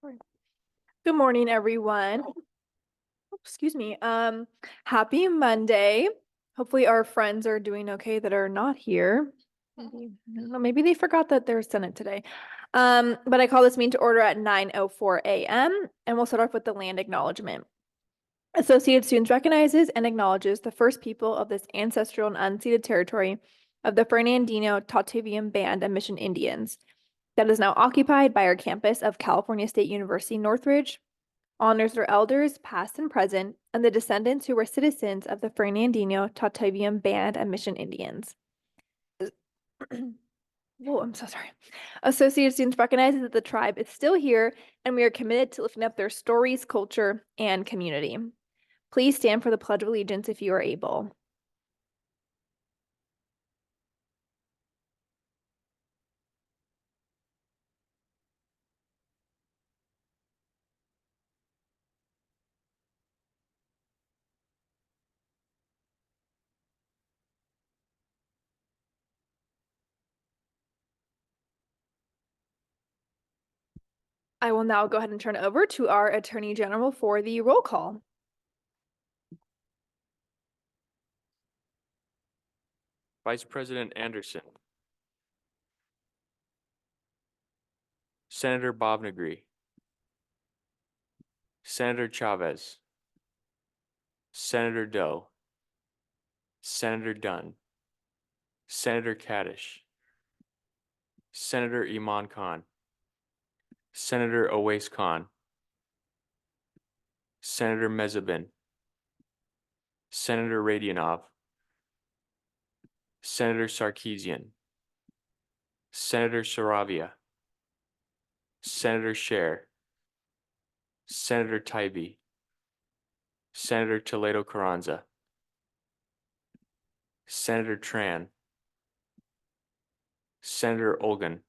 Right. Good morning, everyone. Excuse me. Happy Monday. Hopefully our friends are doing okay that are not here. Maybe, I don't know, maybe they forgot that there's Senate today. But I call this meeting to order at 9:04 a.m. and we'll start off with the land acknowledgement. Associated Students recognizes and acknowledges the first people of this ancestral and unceded territory of the Fernandino Tautaviam Band of Mission Indians that is now occupied by our campus of California State University Northridge, honors their elders, past and present, and the descendants who were citizens of the Fernandino Tautaviam Band of Mission Indians. Oh, I'm so sorry. Associated Students recognizes that the tribe is still here, and we are committed to lifting up their stories, culture, and community. Please stand for the Pledge of Allegiance if you are able. I will now go ahead and turn it over to our Attorney General for the roll call. Vice President Anderson. Senator Bobnagri. Senator Chavez. Senator Doe. Senator Dunn. Senator Kaddish. Senator Iman Khan. Senator Awais Khan. Senator Mezabin. Senator Radionov. Senator Sarkeesian. Senator Saravia. Senator Scher. Senator Tybee. Senator Toledo Carranza. Senator Tran. Senator Olgan.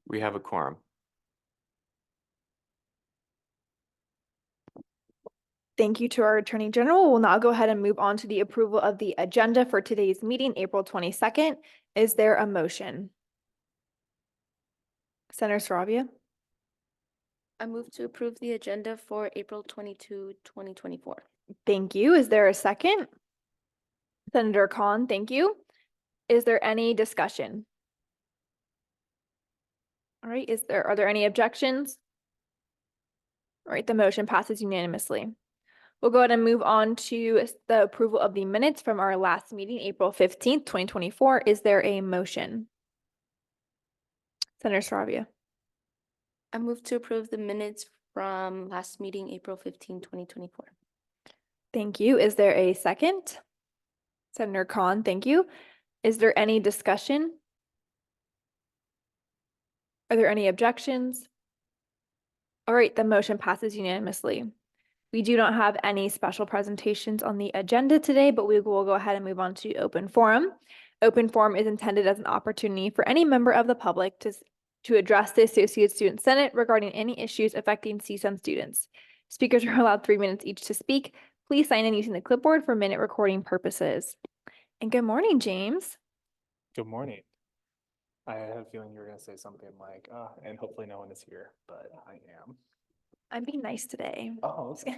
We have a quorum. Thank you to our Attorney General. We'll now go ahead and move on to the approval of the agenda for today's meeting, April 22nd. Is there a motion? Senator Saravia? I move to approve the agenda for April 22, 2024. Thank you. Is there a second? Senator Khan, thank you. Is there any discussion? All right, are there any objections? All right, the motion passes unanimously. We'll go ahead and move on to the approval of the minutes from our last meeting, April 15th, 2024. Is there a motion? Senator Saravia? I move to approve the minutes from last meeting, April 15, 2024. Thank you. Is there a second? Senator Khan, thank you. Is there any discussion? Are there any objections? All right, the motion passes unanimously. We do not have any special presentations on the agenda today, but we will go ahead and move on to open forum. Open forum is intended as an opportunity for any member of the public to address the Associated Student Senate regarding any issues affecting CSUN students. Speakers are allowed 3 minutes each to speak. Please sign in using the clipboard for minute recording purposes. And good morning, James. Good morning. I had a feeling you were going to say something like, and hopefully no one is here, but I am. I'm being nice today. Oh, okay.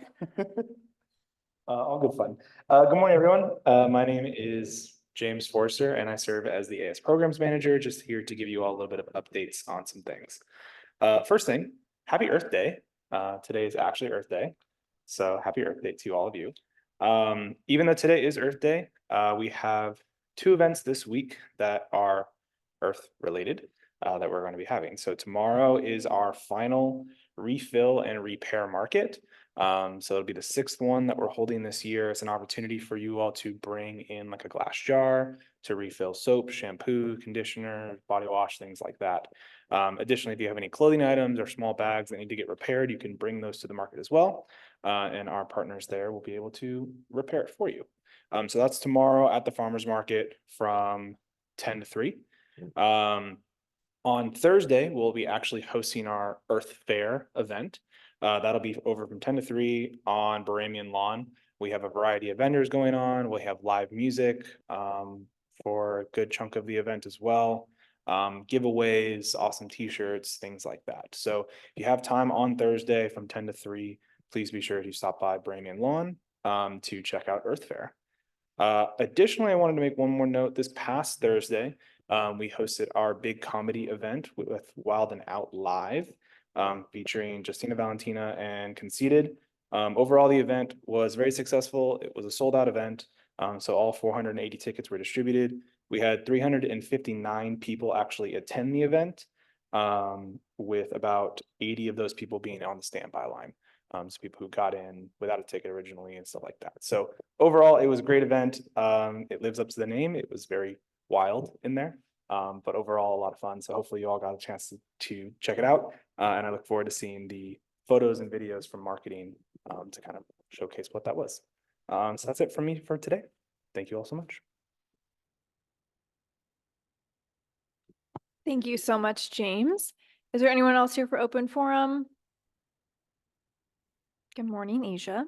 All good fun. Good morning, everyone. My name is James Forster, and I serve as the AS Programs Manager, just here to give you all a little bit of updates on some things. First thing, happy Earth Day. Today is actually Earth Day, so happy Earth Day to all of you. Even though today is Earth Day, we have 2 events this week that are Earth related that we're going to be having. So tomorrow is our final refill and repair market. So it'll be the 6th one that we're holding this year. It's an opportunity for you all to bring in like a glass jar to refill soap, shampoo, conditioner, body wash, things like that. Additionally, if you have any clothing items or small bags that need to get repaired, you can bring those to the market as well. And our partners there will be able to repair it for you. So that's tomorrow at the farmers market from 10 to 3. On Thursday, we'll be actually hosting our Earth Fair event. That'll be over from 10 to 3 on Baramian Lawn. We have a variety of vendors going on. We have live music for a good chunk of the event as well. giveaways, awesome t-shirts, things like that. So if you have time on Thursday from 10 to 3, please be sure to stop by Bramian Lawn to check out Earth Fair. Additionally, I wanted to make one more note. This past Thursday, we hosted our big comedy event with Wild and Out Live, featuring Justina Valentina and Conceited. Overall, the event was very successful. It was a sold-out event, so all 480 tickets were distributed. We had 359 people actually attend the event, with about 80 of those people being on the standby line. So people who got in without a ticket originally and stuff like that. So overall, it was a great event. It lives up to the name. It was very wild in there, but overall a lot of fun. So hopefully you all got a chance to check it out. And I look forward to seeing the photos and videos from marketing to kind of showcase what that was. So that's it from me for today. Thank you all so much. Thank you so much, James. Is there anyone else here for open forum? Good morning, Asia.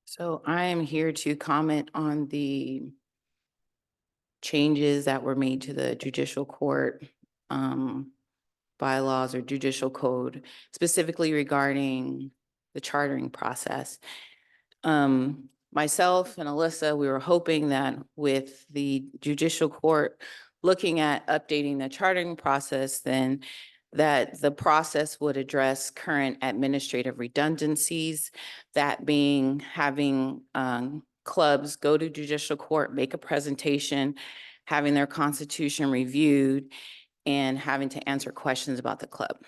So I am here to comment on the changes that were made to the judicial court bylaws or judicial code, specifically regarding the chartering process. Myself and Alyssa, we were hoping that with the judicial court looking at updating the chartering process, then that the process would address current administrative redundancies, that being having clubs go to judicial court, make a presentation, having their constitution reviewed, and having to answer questions about the club.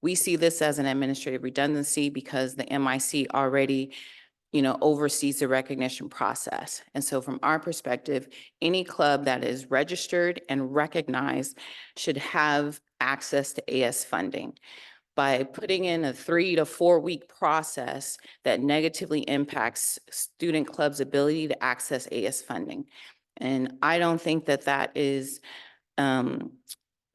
We see this as an administrative redundancy because the MIC already oversees the recognition process. And so from our perspective, any club that is registered and recognized should have access to AS funding. By putting in a 3 to 4 week process that negatively impacts student clubs' ability to access AS funding. And I don't think that that is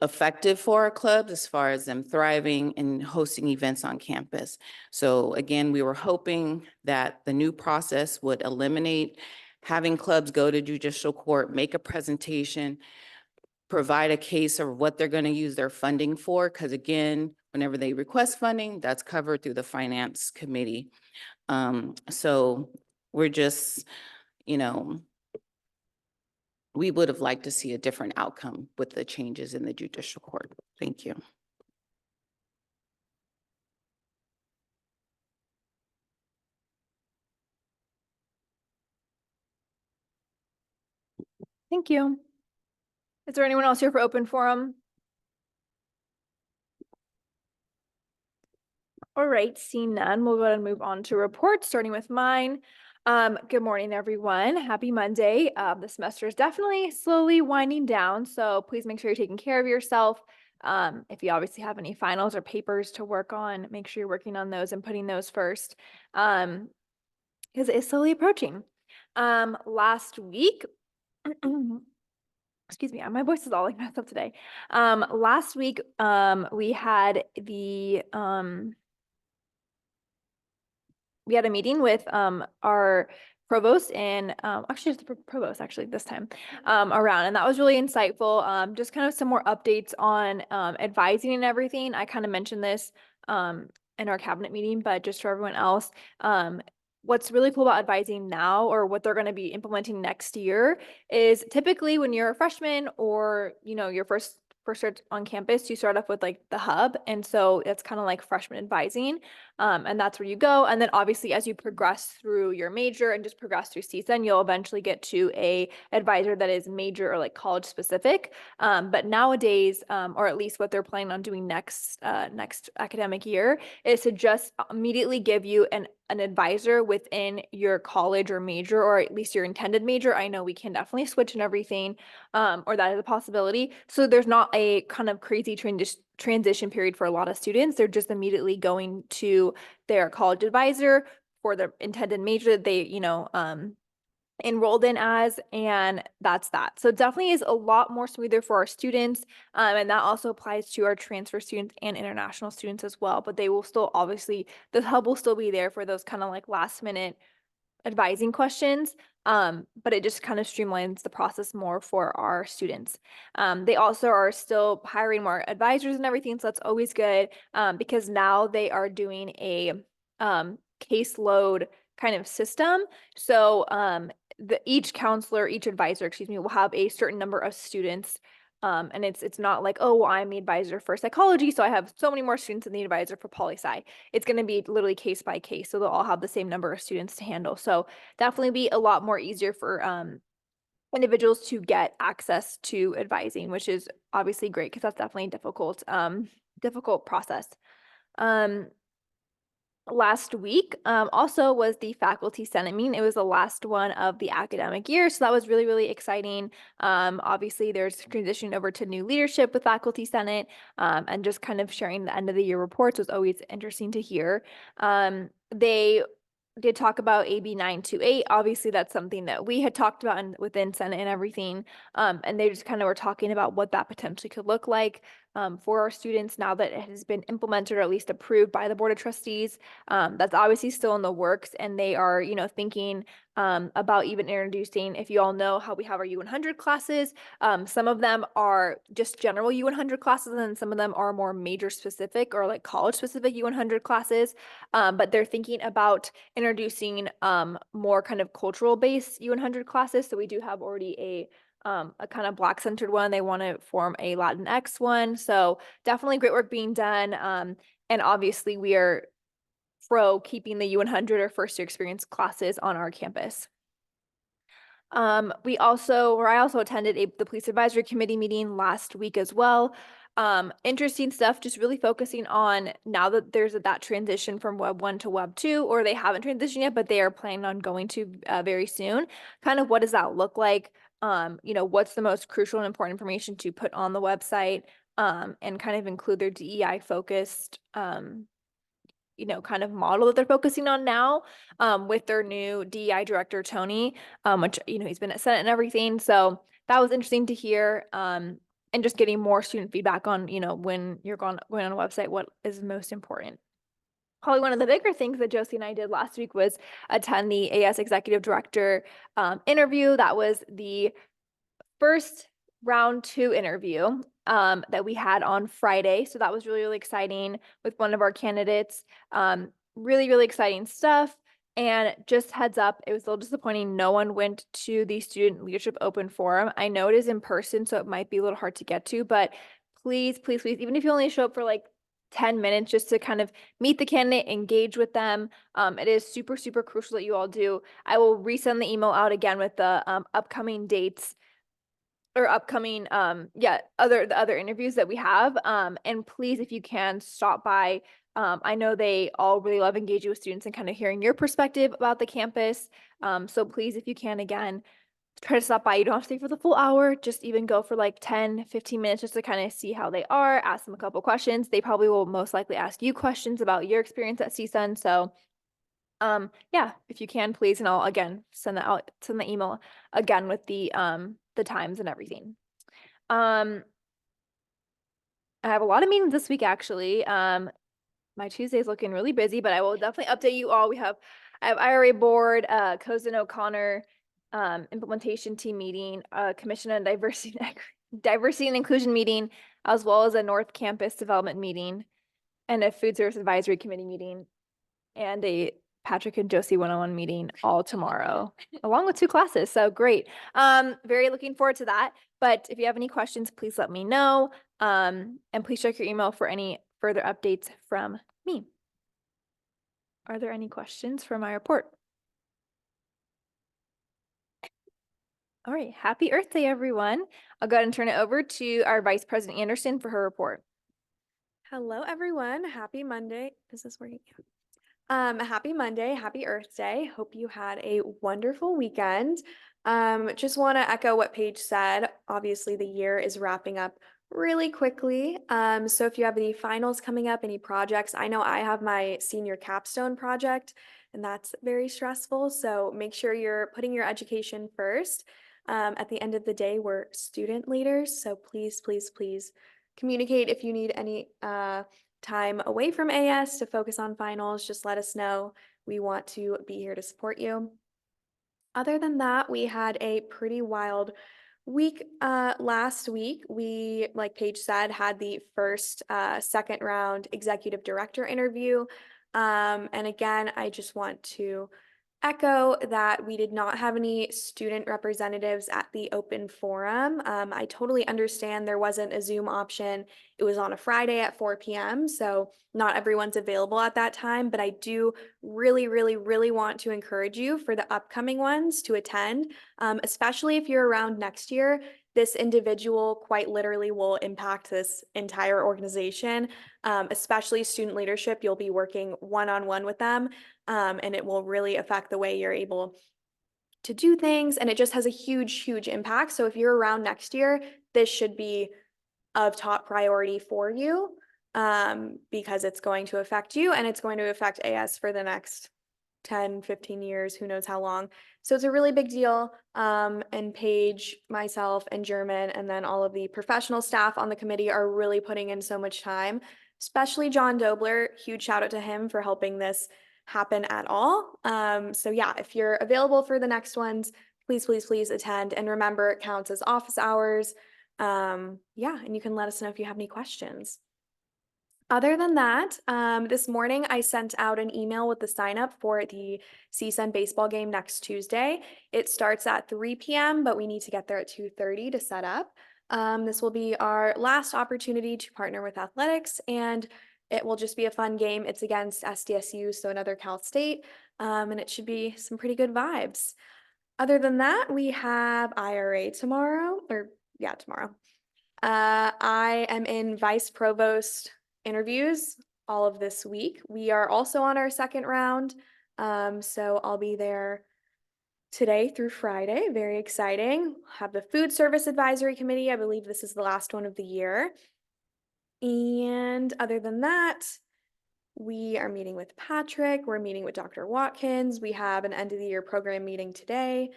effective for our clubs as far as them thriving and hosting events on campus. So again, we were hoping that the new process would eliminate having clubs go to judicial court, make a presentation, provide a case of what they're going to use their funding for. Because again, whenever they request funding, that's covered through the finance committee. So we're just, we would have liked to see a different outcome with the changes in the judicial court. Thank you. Thank you. Is there anyone else here for open forum? All right, seeing none, we'll go ahead and move on to reports, starting with mine. Good morning, everyone. Happy Monday. The semester is definitely slowly winding down, so please make sure you're taking care of yourself. If you obviously have any finals or papers to work on, make sure you're working on those and putting those first, because it is slowly approaching. Last week, excuse me, my voice is all like messed up today. Last week, we had we had a meeting with our provost and actually just the provost actually this time around, and that was really insightful. Just kind of some more updates on advising and everything. I kind of mentioned this in our cabinet meeting, but just for everyone else, what's really cool about advising now, or what they're going to be implementing next year, is typically when you're a freshman or your first start on campus, you start off with like the hub, and so it's kind of like freshman advising, and that's where you go. And then obviously as you progress through your major and just progress through CSUN, you'll eventually get to a advisor that is major or like college specific. But nowadays, or at least what they're planning on doing next academic year, is to just immediately give you an advisor within your college or major, or at least your intended major. I know we can definitely switch and everything, or that is a possibility. So there's not a kind of crazy transition period for a lot of students. They're just immediately going to their college advisor for their intended major that they, enrolled in as, and that's that. So it definitely is a lot more smoother for our students. And that also applies to our transfer students and international students as well. But they will still obviously, the hub will still be there for those kind of like last minute advising questions. But it just kind of streamlines the process more for our students. They also are still hiring more advisors and everything, so that's always good, because now they are doing a caseload kind of system. So each counselor, each advisor, excuse me, will have a certain number of students. And it's not like, oh, well, I'm the advisor for psychology, so I have so many more students than the advisor for poli-sci. It's going to be literally case by case, so they'll all have the same number of students to handle. So definitely be a lot more easier for individuals to get access to advising, which is obviously great because that's definitely a difficult process. Last week also was the faculty senate meeting. It was the last one of the academic year, so that was really, really exciting. Obviously there's transitioning over to new leadership with faculty senate, and just kind of sharing the end of the year reports was always interesting to hear. They did talk about AB 928. Obviously that's something that we had talked about within Senate and everything. And they just kind of were talking about what that potentially could look like for our students now that it has been implemented or at least approved by the Board of Trustees. That's obviously still in the works, and they are, thinking about even introducing, if you all know how we have our U100 classes, some of them are just general U100 classes, and some of them are more major specific or like college specific U100 classes. But they're thinking about introducing more kind of cultural based U100 classes. So we do have already a kind of Black centered one. They want to form a Latinx one. So definitely great work being done. And obviously we are pro keeping the U100 or first year experience classes on our campus. I also attended the police advisory committee meeting last week as well. Interesting stuff, just really focusing on now that there's that transition from Web 1 to Web 2, or they haven't transitioned yet, but they are planning on going to very soon. Kind of what does that look like? What's the most crucial and important information to put on the website, and kind of include their DEI focused kind of model that they're focusing on now, with their new DEI director, Tony, which, he's been at Senate and everything. So that was interesting to hear, and just getting more student feedback on, when you're going on a website, what is most important. Probably one of the bigger things that Josie and I did last week was attend the AS Executive Director interview. That was the first round 2 interview that we had on Friday. So that was really, really exciting with one of our candidates. Really, really exciting stuff. And just heads up, it was a little disappointing. No one went to the Student Leadership Open Forum. I know it is in person, so it might be a little hard to get to, but please, please, please, even if you only show up for like 10 minutes just to kind of meet the candidate, engage with them. It is super, super crucial that you all do. I will resend the email out again with the upcoming dates or upcoming the other interviews that we have, and please, if you can, stop by. I know they all really love engaging with students and kind of hearing your perspective about the campus, so please, if you can, again, try to stop by. You don't have to stay for the full hour, just even go for like 10-15 minutes just to kind of see how they are, ask them a couple questions. They probably will most likely ask you questions about your experience at CSUN. So yeah, if you can, please, and I'll again send the email again with the times and everything. I have a lot of meetings this week actually. My Tuesday is looking really busy, but I will definitely update you all. I have IRA board, Cozen O'Connor implementation team meeting, Commission on Diversity and Inclusion meeting, as well as a North Campus Development meeting, and a Food Service Advisory Committee meeting, and a Patrick and Josie 101 meeting all tomorrow, along with 2 classes. So great. Very looking forward to that. But if you have any questions, please let me know. And please check your email for any further updates from me. Are there any questions for my report? All right. Happy Earth Day, everyone. I'll go ahead and turn it over to our Vice President Anderson for her report. Hello, everyone. Happy Monday. Is this working? Happy Monday. Happy Earth Day. Hope you had a wonderful weekend. Just want to echo what Paige said. Obviously, the year is wrapping up really quickly. So if you have any finals coming up, any projects, I know I have my senior capstone project and that's very stressful. So make sure you're putting your education first. At the end of the day, we're student leaders, so please, please, please communicate if you need any time away from AS to focus on finals. Just let us know. We want to be here to support you. Other than that, we had a pretty wild week. Last week, we, like Paige said, had the first second round executive director interview. And again, I just want to echo that we did not have any student representatives at the open forum. I totally understand there wasn't a Zoom option. It was on a Friday at 4 p.m., so not everyone's available at that time, but I do really, really, really want to encourage you for the upcoming ones to attend, especially if you're around next year. This individual quite literally will impact this entire organization, especially student leadership. You'll be working one-on-one with them, and it will really affect the way you're able to do things. And it just has a huge, huge impact. So if you're around next year, this should be of top priority for you, because it's going to affect you and it's going to affect AS for the next 10, 15 years, who knows how long. So it's a really big deal. And Paige, myself, and German, and then all of the professional staff on the committee are really putting in so much time, especially John Dobler. Huge shout out to him for helping this happen at all. So yeah, if you're available for the next ones, please, please, please attend. And remember, it counts as office hours. Yeah, and you can let us know if you have any questions. Other than that, this morning I sent out an email with the sign up for the CSUN baseball game next Tuesday. It starts at 3 p.m., but we need to get there at 2:30 to set up. This will be our last opportunity to partner with athletics, and it will just be a fun game. It's against SDSU, so another Cal State, and it should be some pretty good vibes. Other than that, we have IRA tomorrow, tomorrow. I am in vice provost interviews all of this week. We are also on our second round, so I'll be there today through Friday. Very exciting. Have the Food Service Advisory Committee. I believe this is the last one of the year. And other than that, we are meeting with Patrick. We're meeting with Dr. Watkins. We have an end of the year program meeting today.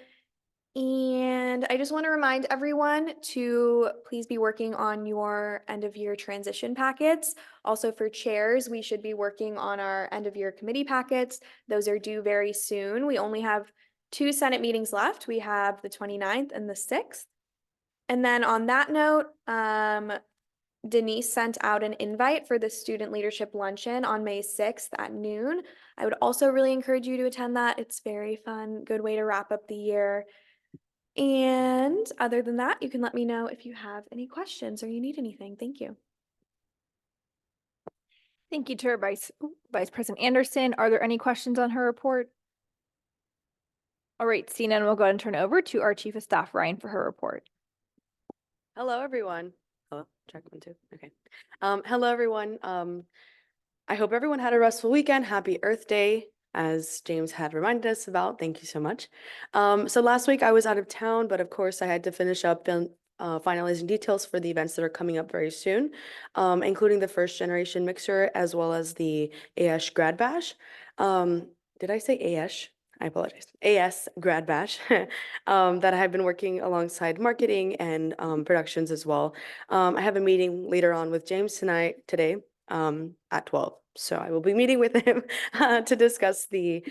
And I just want to remind everyone to please be working on your end of year transition packets. Also for chairs, we should be working on our end of year committee packets. Those are due very soon. We only have 2 Senate meetings left. We have the 29th and the 6th. And then on that note, Denise sent out an invite for the student leadership luncheon on May 6th at noon. I would also really encourage you to attend that. It's very fun, good way to wrap up the year. And other than that, you can let me know if you have any questions or you need anything. Thank you. Thank you to our Vice President Anderson. Are there any questions on her report? All right, seeing none, we'll go ahead and turn it over to our Chief of Staff, Ryan, for her report. Hello, everyone. Hello, check 1, 2. Okay. Hello, everyone. I hope everyone had a restful weekend. Happy Earth Day, as James had reminded us about. Thank you so much. So last week I was out of town, but of course I had to finish up finalizing details for the events that are coming up very soon, including the first generation mixer as well as the AS Grad Bash. Did I say AS? I apologize. AS Grad Bash that I have been working alongside marketing and productions as well. I have a meeting later on with James today at 12. So I will be meeting with him to discuss the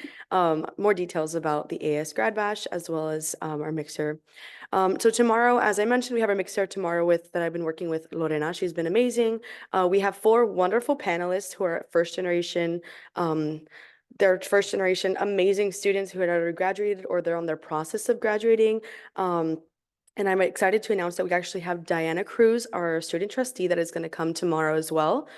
more details about the AS Grad Bash as well as our mixer. So tomorrow, as I mentioned, we have our mixer tomorrow that I've been working with Lorena. She's been amazing. We have 4 wonderful panelists who are first generation. They're first generation amazing students who had already graduated or they're on their process of graduating. And I'm excited to announce that we actually have Diana Cruz, our student trustee, that is going to come tomorrow as well.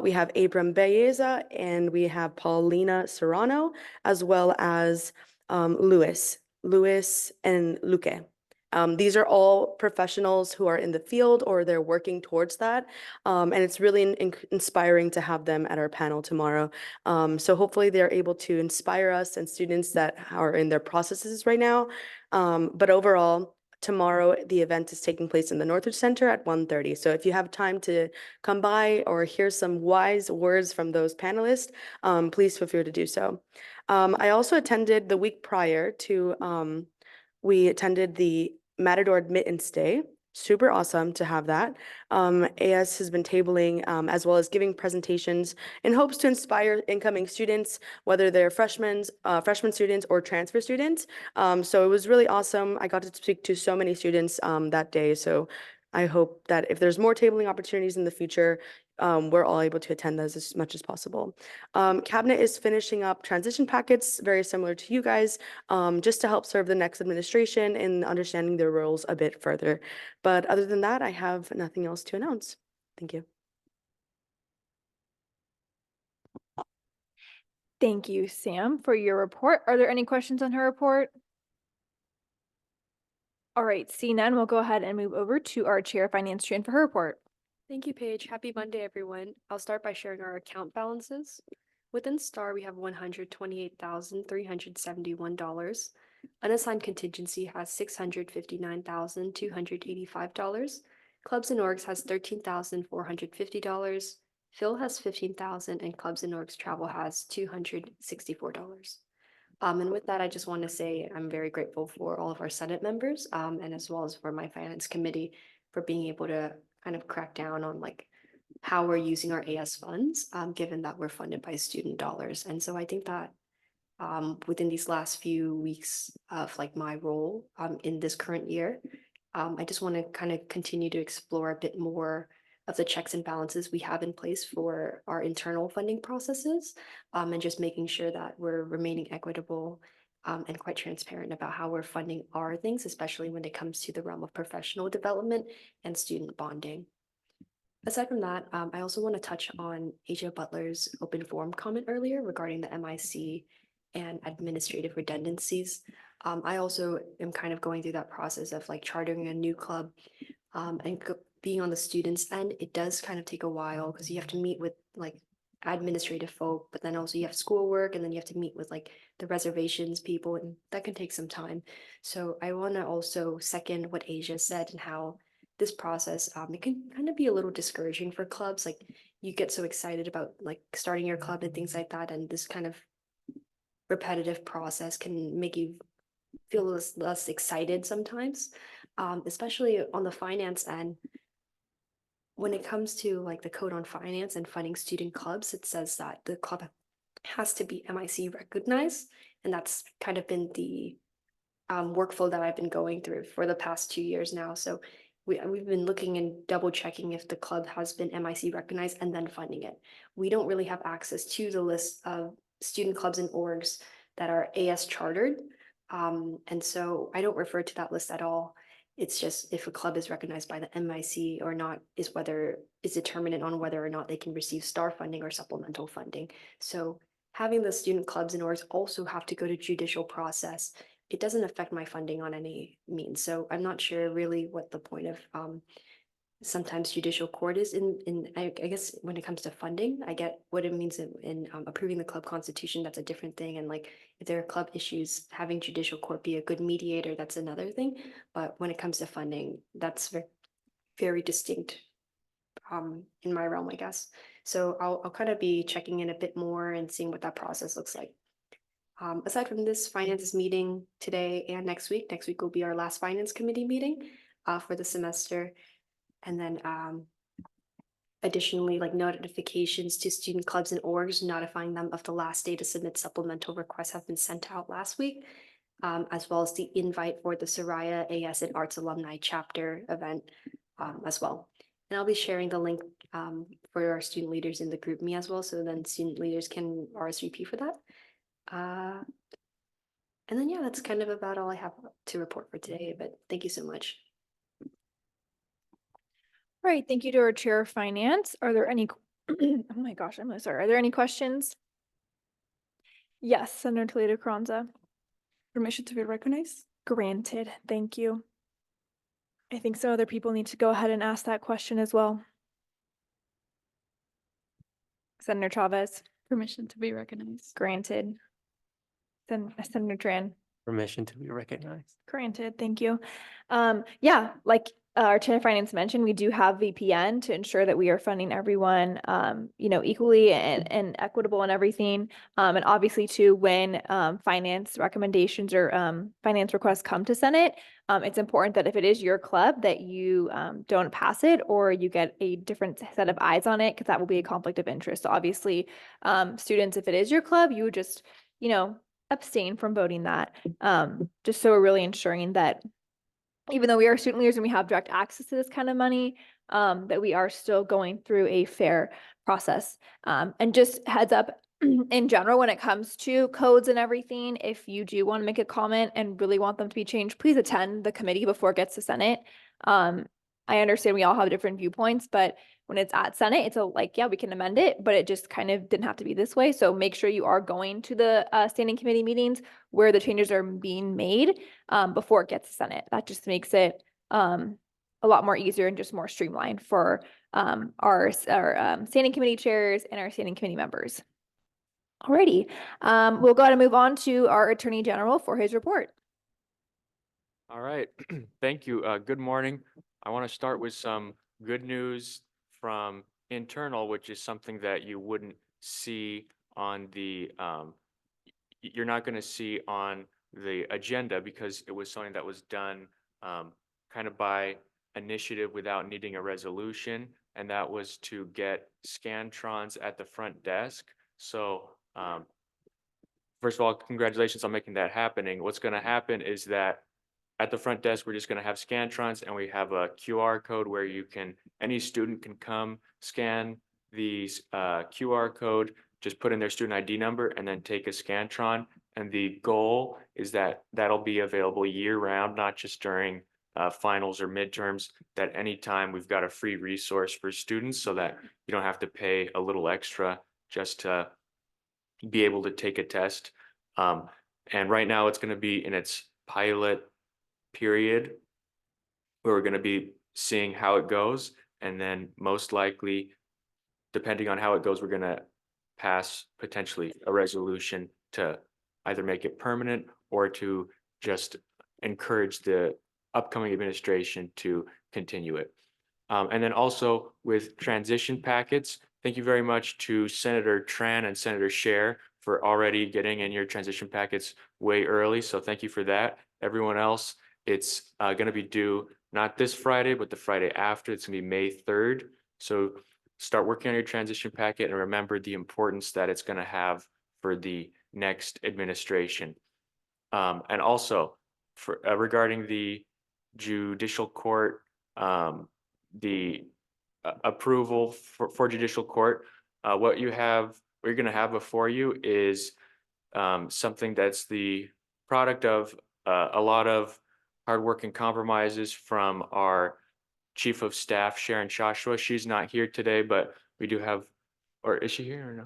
We have Abram Belleza and we have Paulina Serrano, as well as Luis and Luque. These are all professionals who are in the field or they're working towards that. And it's really inspiring to have them at our panel tomorrow. So hopefully they're able to inspire us and students that are in their processes right now. But overall, tomorrow, the event is taking place in the Northridge Center at 1:30. So if you have time to come by or hear some wise words from those panelists, please feel free to do so. I also attended the week prior to, we attended the Matador Admittance Day. Super awesome to have that. AS has been tabling as well as giving presentations in hopes to inspire incoming students, whether they're freshman students or transfer students. So it was really awesome. I got to speak to so many students that day. So I hope that if there's more tabling opportunities in the future, we're all able to attend those as much as possible. Cabinet is finishing up transition packets, very similar to you guys, just to help serve the next administration in understanding their roles a bit further. But other than that, I have nothing else to announce. Thank you. Thank you, Sam, for your report. Are there any questions on her report? All right, seeing none, we'll go ahead and move over to our Chair of Finance, Tran, for her report. Thank you, Paige. Happy Monday, everyone. I'll start by sharing our account balances. Within STAR, we have $128,371. Unassigned contingency has $659,285. Clubs and orgs has $13,450. Phil has $15,000 and Clubs and orgs travel has $264. And with that, I just want to say I'm very grateful for all of our Senate members, and as well as for my finance committee for being able to kind of crack down on like how we're using our AS funds, given that we're funded by student dollars. And so I think that within these last few weeks of like my role in this current year, I just want to kind of continue to explore a bit more of the checks and balances we have in place for our internal funding processes, and just making sure that we're remaining equitable and quite transparent about how we're funding our things, especially when it comes to the realm of professional development and student bonding. Aside from that, I also want to touch on Asia Butler's open forum comment earlier regarding the MIC and administrative redundancies. I also am kind of going through that process of like chartering a new club and being on the students' end. It does kind of take a while because you have to meet with like administrative folk, but then also you have schoolwork and then you have to meet with like the reservations people, and that can take some time. So I want to also second what Asia said and how this process, it can kind of be a little discouraging for clubs. Like you get so excited about like starting your club and things like that, and this kind of repetitive process can make you feel less excited sometimes, especially on the finance end. When it comes to like the code on finance and funding student clubs, it says that the club has to be MIC recognized, and that's kind of been the workflow that I've been going through for the past 2 years now. So we've been looking and double checking if the club has been MIC recognized and then funding it. We don't really have access to the list of student clubs and orgs that are AS chartered. And so I don't refer to that list at all. It's just if a club is recognized by the MIC or not is determinant on whether or not they can receive STAR funding or supplemental funding. So having the student clubs and orgs also have to go to judicial process. It doesn't affect my funding on any means. So I'm not sure really what the point of sometimes judicial court is I guess when it comes to funding. I get what it means in approving the club constitution. That's a different thing. And like if there are club issues, having judicial court be a good mediator, that's another thing. But when it comes to funding, that's very, very distinct in my realm, I guess. So I'll kind of be checking in a bit more and seeing what that process looks like. Aside from this finances meeting today and next week will be our last finance committee meeting for the semester. And then additionally, like notifications to student clubs and orgs notifying them of the last day to submit supplemental requests have been sent out last week, as well as the invite for the Soraya AS and Arts Alumni Chapter event as well. And I'll be sharing the link for our student leaders in the group me as well, so then student leaders can RSVP for that. And then, yeah, that's kind of about all I have to report for today, but thank you so much. All right, thank you to our Chair of Finance. Are there any, oh my gosh, I'm really sorry. Are there any questions? Yes, Senator Toledo Carranza. Permission to be recognized? Granted, thank you. I think some other people need to go ahead and ask that question as well. Senator Chavez, Permission to be recognized. granted. Senator Tran. Permission to be recognized. Granted, thank you. Yeah, like our Chair of Finance mentioned, we do have VPN to ensure that we are funding everyone, equally and equitable and everything. And obviously too, when finance recommendations or finance requests come to Senate, it's important that if it is your club, that you don't pass it or you get a different set of eyes on it, because that will be a conflict of interest. So obviously, students, if it is your club, you would just, abstain from voting that. Just so we're really ensuring that even though we are student leaders and we have direct access to this kind of money, that we are still going through a fair process. And just heads up, in general, when it comes to codes and everything, if you do want to make a comment and really want them to be changed, please attend the committee before it gets to Senate. I understand we all have different viewpoints, but when it's at Senate, it's yeah, we can amend it, but it just kind of didn't have to be this way. So make sure you are going to the standing committee meetings where the changes are being made before it gets to Senate. That just makes it a lot more easier and just more streamlined for our standing committee chairs and our standing committee members. Alrighty, we'll go ahead and move on to our Attorney General for his report. All right, thank you. Good morning. I want to start with some good news from internal, which is something that you wouldn't see on the, you're not going to see on the agenda because it was something that was done kind of by initiative without needing a resolution, and that was to get Scantrons at the front desk. So first of all, congratulations on making that happening. What's going to happen is that at the front desk, we're just going to have Scantrons, and we have a QR code where any student can come scan the QR code, just put in their student ID number, and then take a Scantron. And the goal is that that'll be available year round, not just during finals or midterms, that anytime we've got a free resource for students so that you don't have to pay a little extra just to be able to take a test. And right now it's going to be in its pilot period where we're going to be seeing how it goes, and then most likely, depending on how it goes, we're going to pass potentially a resolution to either make it permanent or to just encourage the upcoming administration to continue it. And then also with transition packets, thank you very much to Senator Tran and Senator Scher for already getting in your transition packets way early. So thank you for that. Everyone else, it's going to be due not this Friday, but the Friday after. It's going to be May 3rd. So start working on your transition packet and remember the importance that it's going to have for the next administration. And also for regarding the judicial court, the approval for judicial court, what you're going to have before you is something that's the product of a lot of hard work and compromises from our Chief of Staff, Sharon Shashua. She's not here today, but we do have, or is she here or no?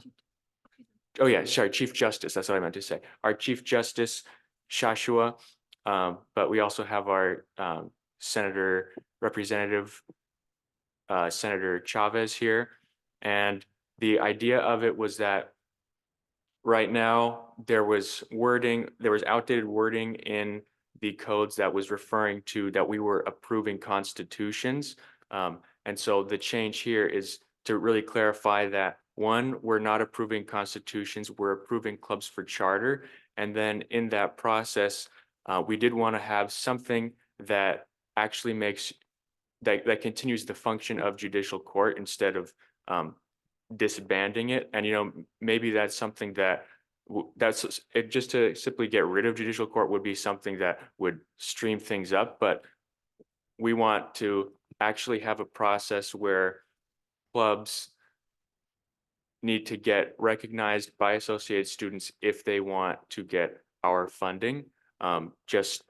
Oh yeah, sorry, Chief Justice, that's what I meant to say. Our Chief Justice, Shashua, but we also have our Representative Senator Chavez here. And the idea of it was that right now there was outdated wording in the codes that was referring to that we were approving constitutions. And so the change here is to really clarify that, one, we're not approving constitutions, we're approving clubs for charter. And then in that process, we did want to have something that actually makes that continues the function of judicial court instead of disbanding it. And maybe that's something that just to simply get rid of judicial court would be something that would stream things up, but we want to actually have a process where clubs need to get recognized by associated students if they want to get our funding, just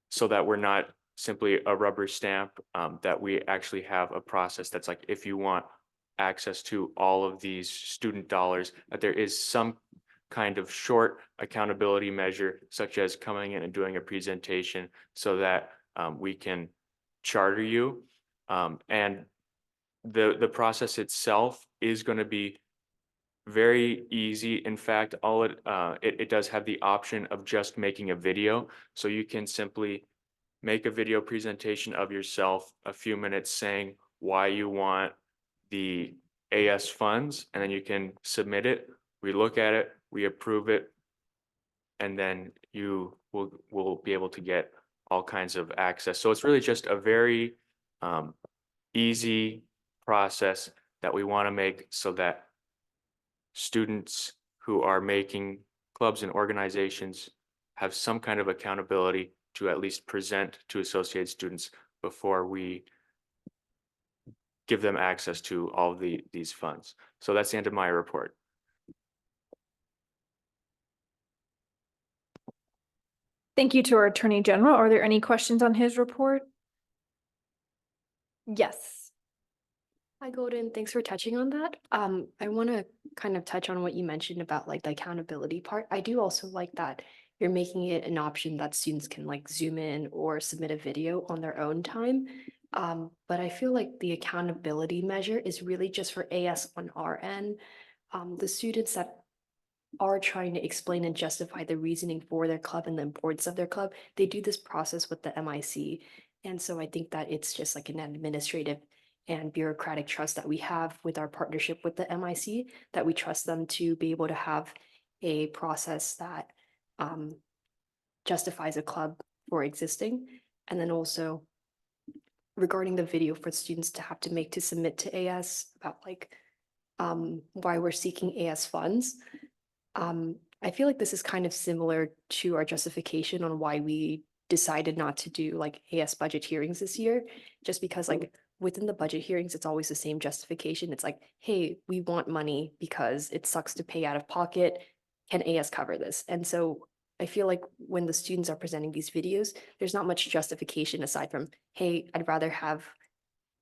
so that we're not simply a rubber stamp, that we actually have a process that's like, if you want access to all of these student dollars, that there is some kind of short accountability measure, such as coming in and doing a presentation so that we can charter you. And the process itself is going to be very easy. In fact, all it does have the option of just making a video. So you can simply make a video presentation of yourself, a few minutes saying why you want the AS funds, and then you can submit it. We look at it, we approve it, and then you will be able to get all kinds of access. So it's really just a very easy process that we want to make so that students who are making clubs and organizations have some kind of accountability to at least present to associated students before we give them access to all these funds. So that's the end of my report. Thank you to our Attorney General. Are there any questions on his report? Yes. Hi, Golden. Thanks for touching on that. I want to kind of touch on what you mentioned about like the accountability part. I do also like that you're making it an option that students can like zoom in or submit a video on their own time. But I feel like the accountability measure is really just for AS on our end. The students that are trying to explain and justify the reasoning for their club and the importance of their club, they do this process with the MIC. And so I think that it's just like an administrative and bureaucratic trust that we have with our partnership with the MIC, that we trust them to be able to have a process that justifies a club for existing. And then also regarding the video for students to have to make to submit to AS about like why we're seeking AS funds. I feel like this is kind of similar to our justification on why we decided not to do like AS budget hearings this year, just because like within the budget hearings, it's always the same justification. It's like, hey, we want money because it sucks to pay out of pocket. Can AS cover this? And so I feel like when the students are presenting these videos, there's not much justification aside from, hey, I'd rather have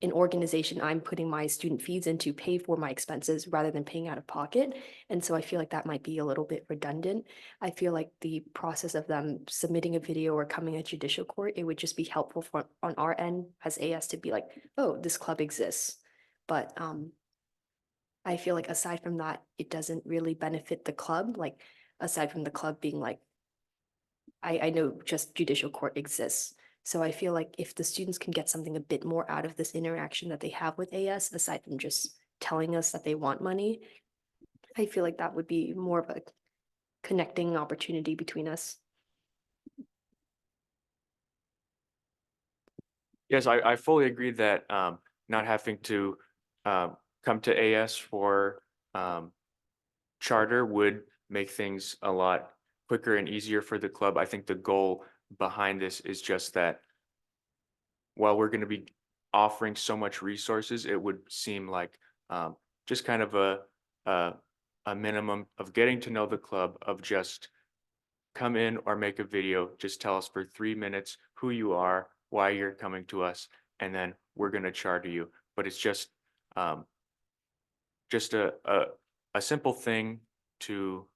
an organization I'm putting my student fees into pay for my expenses rather than paying out of pocket. And so I feel like that might be a little bit redundant. I feel like the process of them submitting a video or coming to judicial court, it would just be helpful for on our end as AS to be like, oh, this club exists. But I feel like aside from that, it doesn't really benefit the club. Like aside from the club being like, I know just judicial court exists. So I feel like if the students can get something a bit more out of this interaction that they have with AS, aside from just telling us that they want money, I feel like that would be more of a connecting opportunity between us. Yes, I fully agree that not having to come to AS for charter would make things a lot quicker and easier for the club. I think the goal behind this is just that while we're going to be offering so much resources, it would seem like just kind of a minimum of getting to know the club, of just come in or make a video, just tell us for 3 minutes who you are, why you're coming to us, and then we're going to charter you. But it's just a simple thing to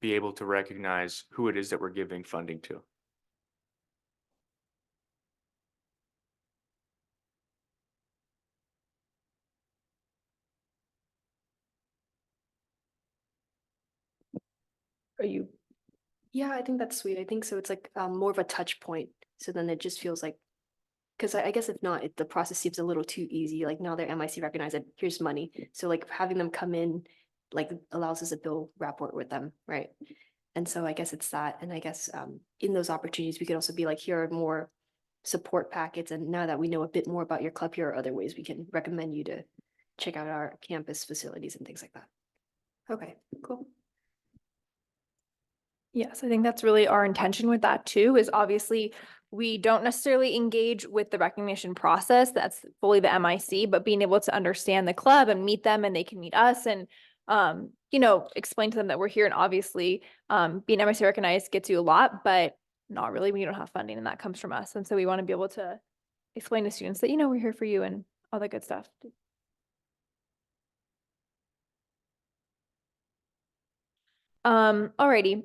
be able to recognize who it is that we're giving funding to. Are you? Yeah, I think that's sweet. I think so. It's like more of a touch point. So then it just feels like, because I guess if not, the process seems a little too easy. Like now they're MIC recognized that here's money. So like having them come in like allows us to build rapport with them, right? And so I guess it's that. And I guess in those opportunities, we could also be like, here are more support packets. And now that we know a bit more about your club, here are other ways we can recommend you to check out our campus facilities and things like that. Okay, cool. Yes, I think that's really our intention with that too, is obviously we don't necessarily engage with the recognition process. That's fully the MIC, but being able to understand the club and meet them and they can meet us and, you know, explain to them that we're here. And obviously, being MIC recognized gets you a lot, but not really. We don't have funding and that comes from us. And so we want to be able to explain to students that, you know, we're here for you and all that good stuff. Alrighty.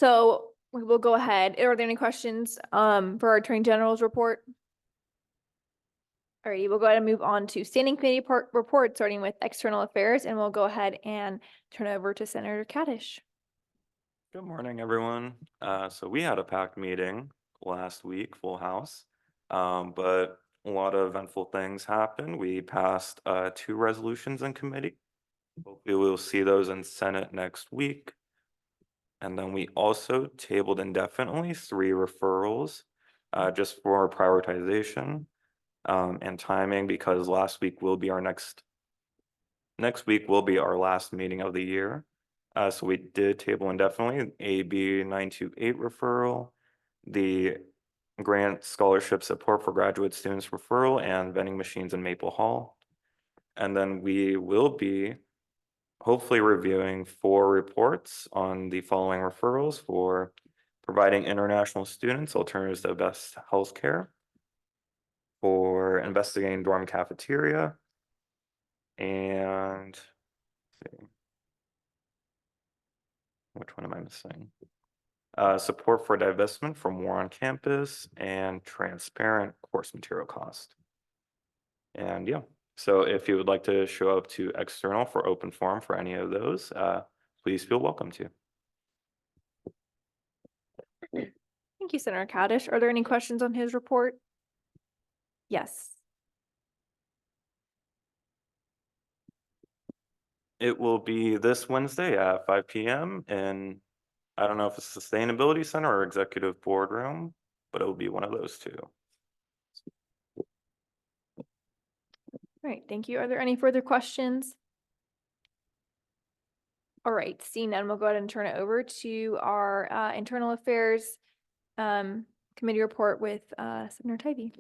So we will go ahead. Are there any questions for our Attorney General's report? Alrighty, we'll go ahead and move on to standing committee report, starting with external affairs, and we'll go ahead and turn over to Senator Kaddish. Good morning, everyone. So we had a packed meeting last week, full house. But a lot of eventful things happened. We passed 2 resolutions in committee. Hopefully we'll see those in Senate next week. And then we also tabled indefinitely 3 referrals just for prioritization and timing, because next week will be our last meeting of the year. So we did table indefinitely AB 928 referral, the grant scholarship support for graduate students referral, and vending machines in Maple Hall. And then we will be hopefully reviewing 4 reports on the following referrals: for providing international students alternatives to best healthcare, for investigating dorm cafeteria, and let's see, which one am I missing? Support for divestment from war on campus, and transparent course material cost. And yeah, so if you would like to show up to external for open forum for any of those, please feel welcome to. Thank you, Senator Kaddish. Are there any questions on his report? Yes. It will be this Wednesday at 5 p.m. in, I don't know if it's Sustainability Center or Executive Boardroom, but it will be one of those 2. All right, thank you. Are there any further questions? All right, seeing none, we'll go ahead and turn it over to our internal affairs committee report with Senator Tybee.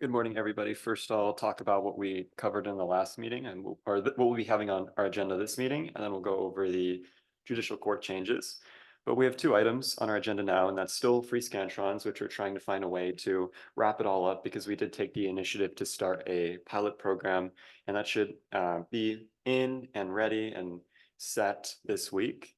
Good morning, everybody. First, I'll talk about what we covered in the last meeting and what we'll be having on our agenda this meeting, and then we'll go over the judicial court changes. But we have 2 items on our agenda now, and that's still free Scantrons, which we're trying to find a way to wrap it all up, because we did take the initiative to start a pilot program, and that should be in and ready and set this week.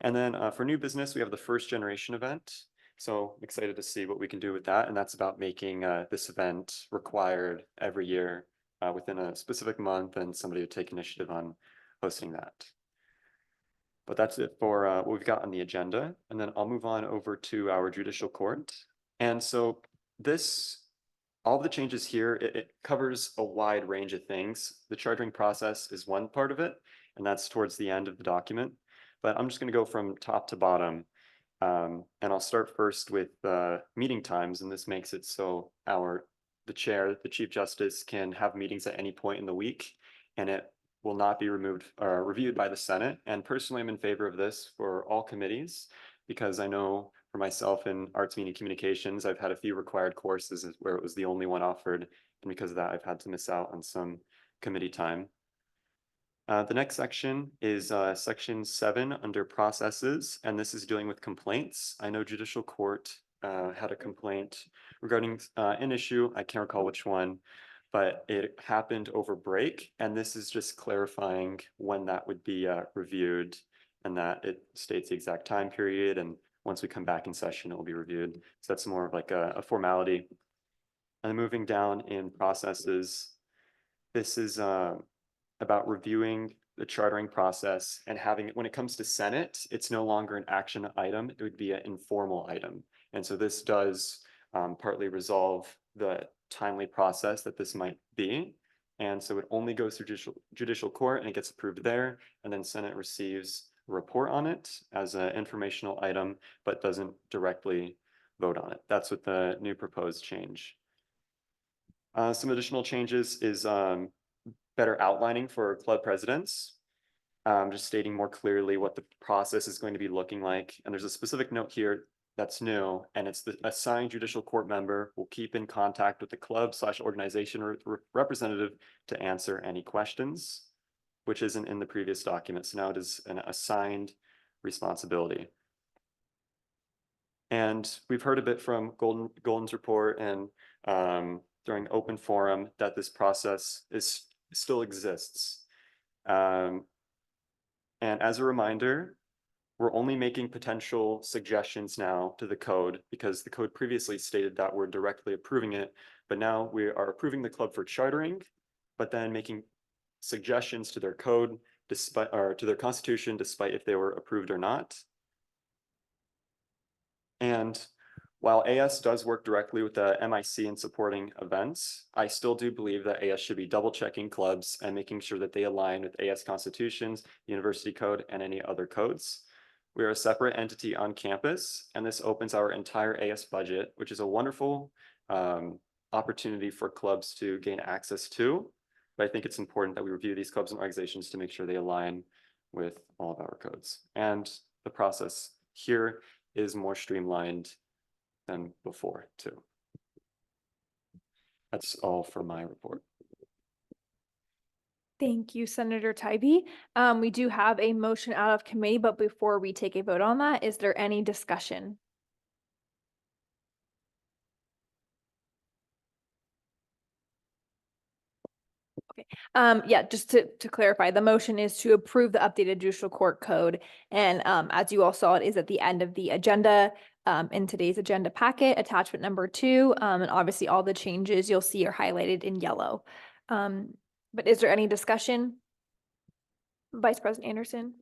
And then for new business, we have the first generation event. So I'm excited to see what we can do with that. And that's about making this event required every year within a specific month, and somebody would take initiative on hosting that. But that's it for what we've got on the agenda. And then I'll move on over to our judicial court. And so all the changes here, it covers a wide range of things. The chartering process is one part of it, and that's towards the end of the document. But I'm just going to go from top to bottom. And I'll start first with meeting times, and this makes it so the chair, the Chief Justice, can have meetings at any point in the week, and it will not be reviewed by the Senate. And personally, I'm in favor of this for all committees, because I know for myself in arts, media, communications, I've had a few required courses where it was the only one offered, and because of that, I've had to miss out on some committee time. The next section is section 7 under processes, and this is dealing with complaints. I know judicial court had a complaint regarding an issue. I can't recall which one, but it happened over break, and this is just clarifying when that would be reviewed, and that it states the exact time period, and once we come back in session, it will be reviewed. So that's more of like a formality. And then moving down in processes, this is about reviewing the chartering process and having it, when it comes to Senate, it's no longer an action item, it would be an informal item. And so this does partly resolve the timely process that this might be. And so it only goes through judicial court, and it gets approved there, and then Senate receives a report on it as an informational item, but doesn't directly vote on it. That's what the new proposed change. Some additional changes is better outlining for club presidents, just stating more clearly what the process is going to be looking like. And there's a specific note here that's new, and it's the assigned judicial court member will keep in contact with the club/organization representative to answer any questions, which isn't in the previous document. So now it is an assigned responsibility. And we've heard a bit from Golden's report and during open forum that this process still exists. And as a reminder, We're only making potential suggestions now to the code because the code previously stated that we're directly approving it. But now we are approving the club for chartering, but then making suggestions to their code despite, or to their constitution, despite if they were approved or not. And while AS does work directly with the MIC in supporting events, I still do believe that AS should be double checking clubs and making sure that they align with AS constitutions, university code, and any other codes. We are a separate entity on campus, and this opens our entire AS budget, which is a wonderful opportunity for clubs to gain access to. But I think it's important that we review these clubs and organizations to make sure they align with all of our codes. And the process here is more streamlined than before too. That's all for my report. Thank you, Senator Tybee. We do have a motion out of committee, but before we take a vote on that, is there any discussion? Okay, yeah, just to clarify, the motion is to approve the updated judicial court code. And as you all saw, it is at the end of the agenda in today's agenda packet, attachment number 2. And obviously all the changes you'll see are highlighted in yellow. But is there any discussion? Vice President Anderson?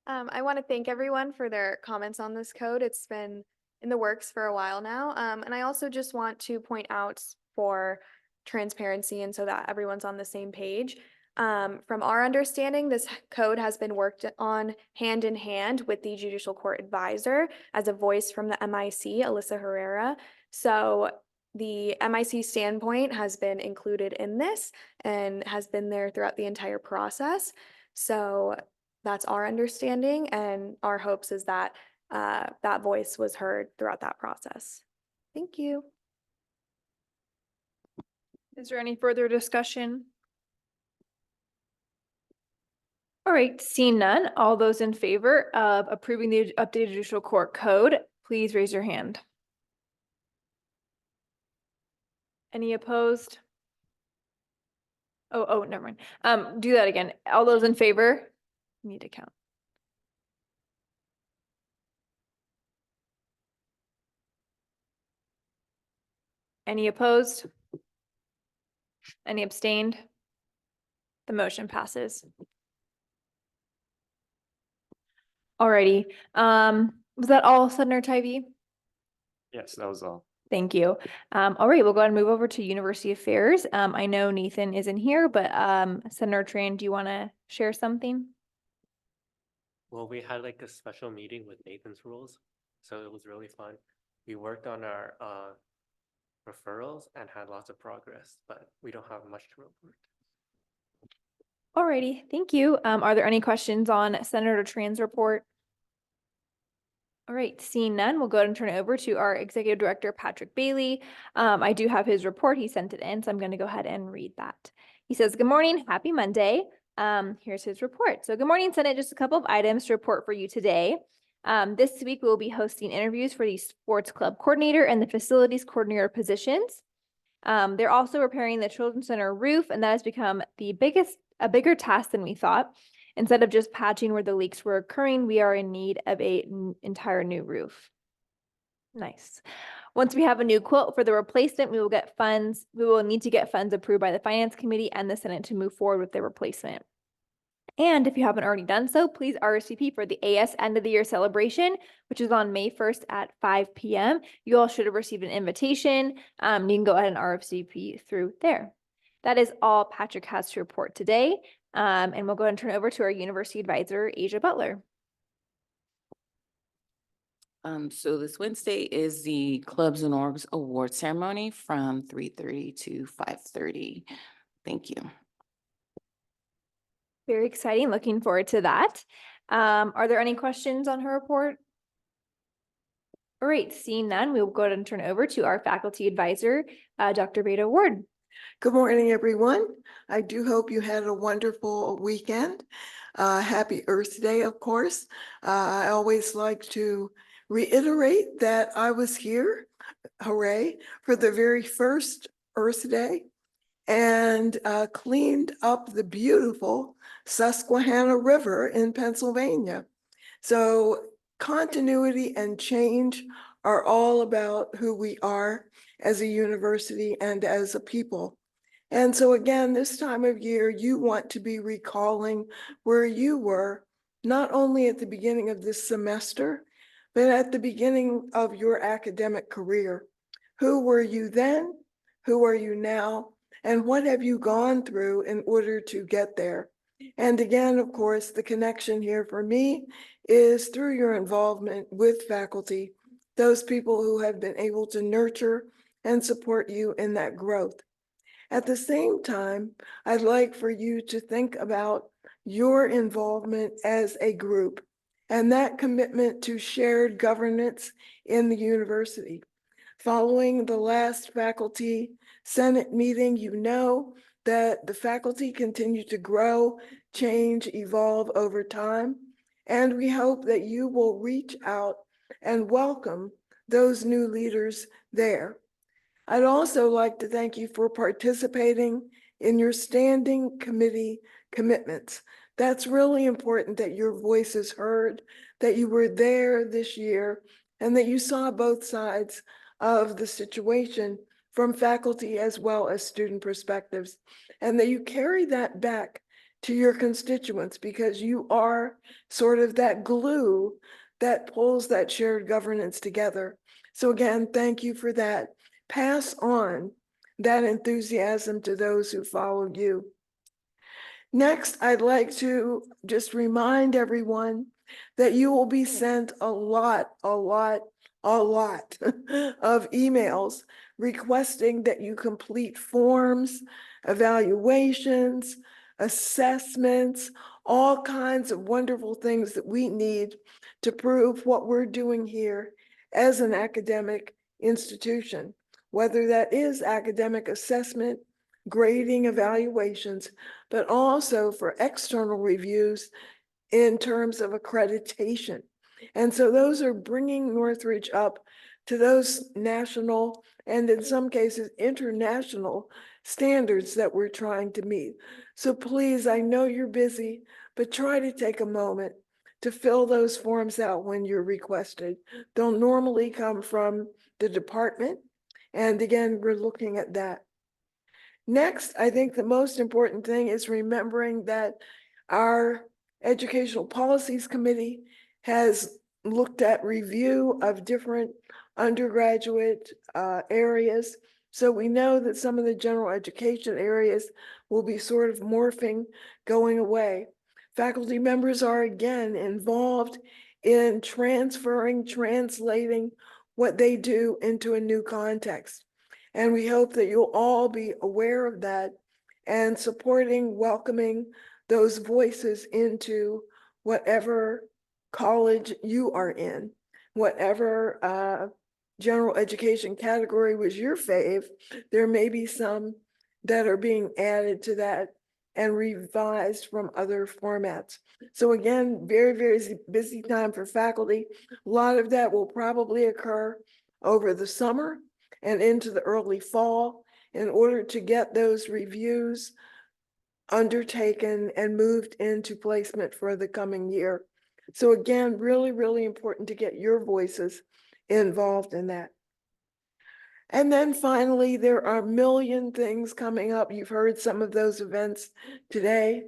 I want to thank everyone for their comments on this code. It's been in the works for a while now. And I also just want to point out for transparency and so that everyone's on the same page. From our understanding, this code has been worked on hand in hand with the Judicial Court Advisor as a voice from the MIC, Alyssa Herrera. So the MIC standpoint has been included in this and has been there throughout the entire process. So that's our understanding, and our hopes is that that voice was heard throughout that process. Thank you. Is there any further discussion? All right, seeing none, all those in favor of approving the updated judicial court code, please raise your hand. Any opposed? Oh, never mind. Do that again. All those in favor? Need to count. Any opposed? Any abstained? The motion passes. Alrighty, was that all, Senator Tybee? Yes, that was all. Thank you. All right, we'll go ahead and move over to University Affairs. I know Nathan isn't here, but Senator Tran, do you want to share something? Well, we had like a special meeting with Nathan's rules, so it was really fun. We worked on our referrals and had lots of progress, but we don't have much to report. Alrighty, thank you. Are there any questions on Senator Tran's report? All right, seeing none, we'll go ahead and turn it over to our Executive Director, Patrick Bailey. I do have his report. He sent it in, so I'm going to go ahead and read that. He says, good morning, happy Monday. Here's his report. So good morning, Senate. Just a couple of items to report for you today. This week, we'll be hosting interviews for the sports club coordinator and the facilities coordinator positions. They're also repairing the Children's Center roof, and that has become a bigger task than we thought. Instead of just patching where the leaks were occurring, we are in need of an entire new roof. Nice. Once we have a new quote for the replacement, we will need to get funds approved by the Finance Committee and the Senate to move forward with the replacement. And if you haven't already done so, please RSVP for the AS End of the Year celebration, which is on May 1st at 5 p.m. You all should have received an invitation. You can go ahead and RSVP through there. That is all Patrick has to report today. And we'll go ahead and turn it over to our University Advisor, Asia Butler. So this Wednesday is the Clubs and Orgs Award Ceremony from 3:30 to 5:30. Thank you. Very exciting. Looking forward to that. Are there any questions on her report? All right, seeing none, we will go ahead and turn it over to our Faculty Advisor, Dr. Beta Ward. Good morning, everyone. I do hope you had a wonderful weekend. Happy Earth Day, of course. I always like to reiterate that I was here, hooray, for the very first Earth Day. and cleaned up the beautiful Susquehanna River in Pennsylvania. So continuity and change are all about who we are as a university and as a people. And so again, this time of year, you want to be recalling where you were, not only at the beginning of this semester, but at the beginning of your academic career. Who were you then? Who are you now? And what have you gone through in order to get there? And again, of course, the connection here for me is through your involvement with faculty, those people who have been able to nurture and support you in that growth. At the same time, I'd like for you to think about your involvement as a group and that commitment to shared governance in the university. Following the last faculty Senate meeting, you know that the faculty continue to grow, change, evolve over time, and we hope that you will reach out and welcome those new leaders there. I'd also like to thank you for participating in your standing committee commitments. That's really important that your voice is heard, that you were there this year, and that you saw both sides of the situation from faculty as well as student perspectives, and that you carry that back to your constituents because you are sort of that glue that pulls that shared governance together. So again, thank you for that. Pass on that enthusiasm to those who follow you. Next, I'd like to just remind everyone that you will be sent a lot of emails requesting that you complete forms, evaluations, assessments, all kinds of wonderful things that we need to prove what we're doing here as an academic institution, whether that is academic assessment, grading, evaluations, but also for external reviews in terms of accreditation. And so those are bringing Northridge up to those national and in some cases international standards that we're trying to meet. So please, I know you're busy, but try to take a moment to fill those forms out when you're requested. They'll normally come from the department. And again, we're looking at that. Next, I think the most important thing is remembering that our Educational Policies Committee has looked at review of different undergraduate areas. So we know that some of the general education areas will be sort of morphing, going away. Faculty members are again involved in transferring, translating what they do into a new context. And we hope that you'll all be aware of that and supporting, welcoming those voices into whatever college you are in, whatever general education category was your fave. There may be some that are being added to that and revised from other formats. So again, very, very busy time for faculty. A lot of that will probably occur over the summer and into the early fall in order to get those reviews undertaken and moved into placement for the coming year. So again, really, really important to get your voices involved in that. And then finally, there are a million things coming up. You've heard some of those events today,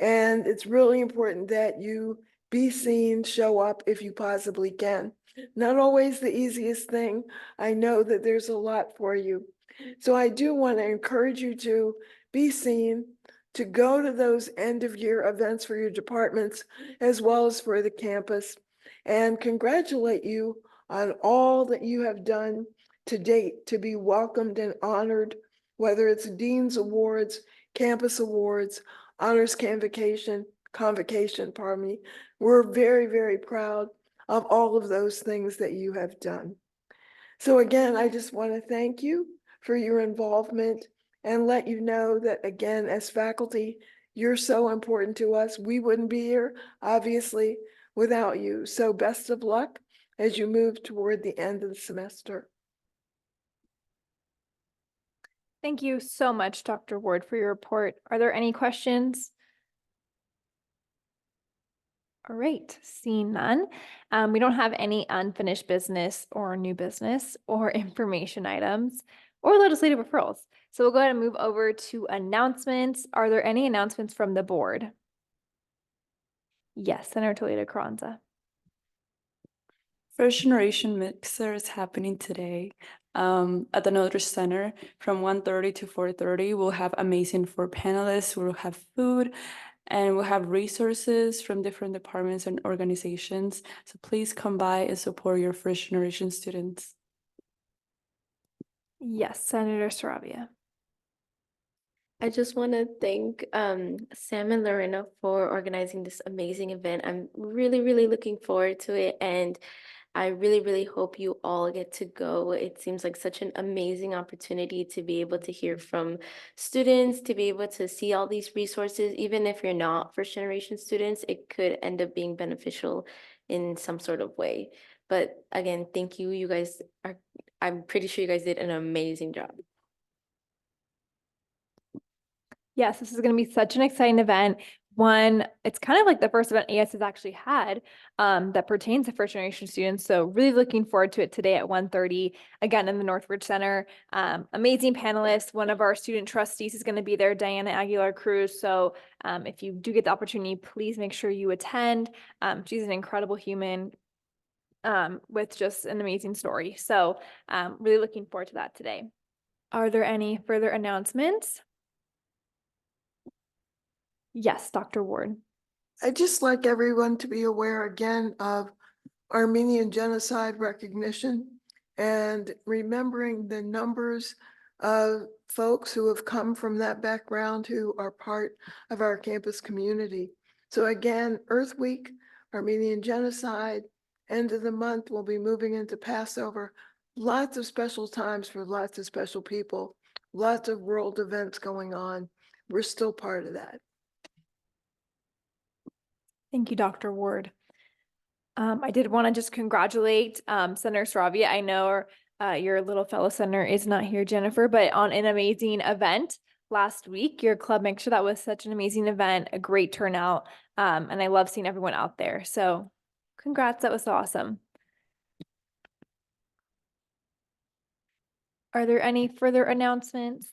and it's really important that you be seen, show up if you possibly can. Not always the easiest thing. I know that there's a lot for you. So I do want to encourage you to be seen, to go to those end of year events for your departments, as well as for the campus, and congratulate you on all that you have done to date to be welcomed and honored, whether it's Dean's Awards, Campus Awards, Honors Convocation, pardon me. We're very, very proud of all of those things that you have done. So again, I just want to thank you for your involvement and let you know that again, as faculty, you're so important to us. We wouldn't be here, obviously, without you. So best of luck as you move toward the end of the semester. Thank you so much, Dr. Ward, for your report. Are there any questions? All right, seeing none. We don't have any unfinished business or new business or information items or legislative referrals. So we'll go ahead and move over to announcements. Are there any announcements from the board? Yes, Senator Toledo Carranza. First Generation Mixer is happening today at the Notre Center from 1:30 to 4:30. We'll have amazing food panelists, we'll have food, and we'll have resources from different departments and organizations. So please come by and support your First Generation students. Yes, Senator Saravia. I just want to thank Sam and Lorena for organizing this amazing event. I'm really, really looking forward to it, and I really, really hope you all get to go. It seems like such an amazing opportunity to be able to hear from students, to be able to see all these resources. Even if you're not first generation students, it could end up being beneficial in some sort of way. But again, thank you. You guys are, I'm pretty sure you guys did an amazing job. Yes, this is going to be such an exciting event. One, it's kind of like the first event AS has actually had that pertains to first generation students. So really looking forward to it today at 1:30, again in the Northridge Center. Amazing panelists. One of our student trustees is going to be there, Diana Aguilar Cruz. So if you do get the opportunity, please make sure you attend. She's an incredible human with just an amazing story. So really looking forward to that today. Are there any further announcements? Yes, Dr. Ward. I'd just like everyone to be aware again of Armenian genocide recognition and remembering the numbers of folks who have come from that background who are part of our campus community. So again, Earth Week, Armenian genocide, end of the month, we'll be moving into Passover. Lots of special times for lots of special people, lots of world events going on. We're still part of that. Thank you, Dr. Ward. I did want to just congratulate Senator Saravia. I know your little fellow senator is not here, Jennifer, but on an amazing event last week, your club make sure that was such an amazing event, a great turnout, and I love seeing everyone out there. So congrats, that was awesome. Are there any further announcements?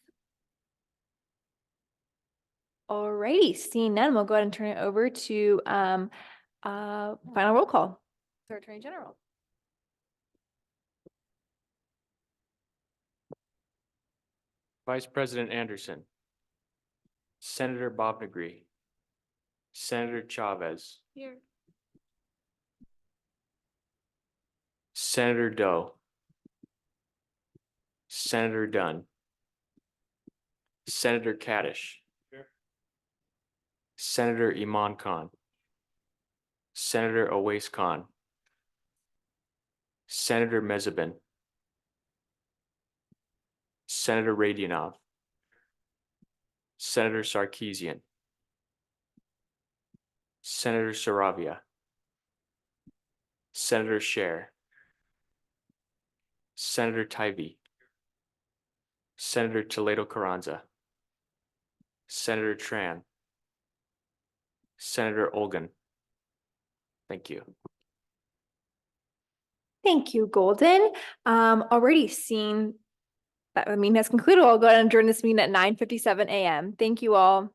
Alrighty, seeing none, we'll go ahead and turn it over to final roll call. Our Attorney General. Vice President Anderson. Senator Bobnagree. Senator Chavez. Here. Senator Doe. Senator Dunn. Senator Kaddish. Senator Iman Khan. Senator Awais Khan. Senator Mezabin. Senator Radionov. Senator Sarkeesian. Senator Saravia. Senator Scher. Senator Tybee. Senator Toledo Carranza. Senator Tran. Senator Olgan. Thank you. Thank you, Golden. Already seen that the meeting has concluded. I'll go ahead and adjourn this meeting at 9:57 a.m. Thank you all.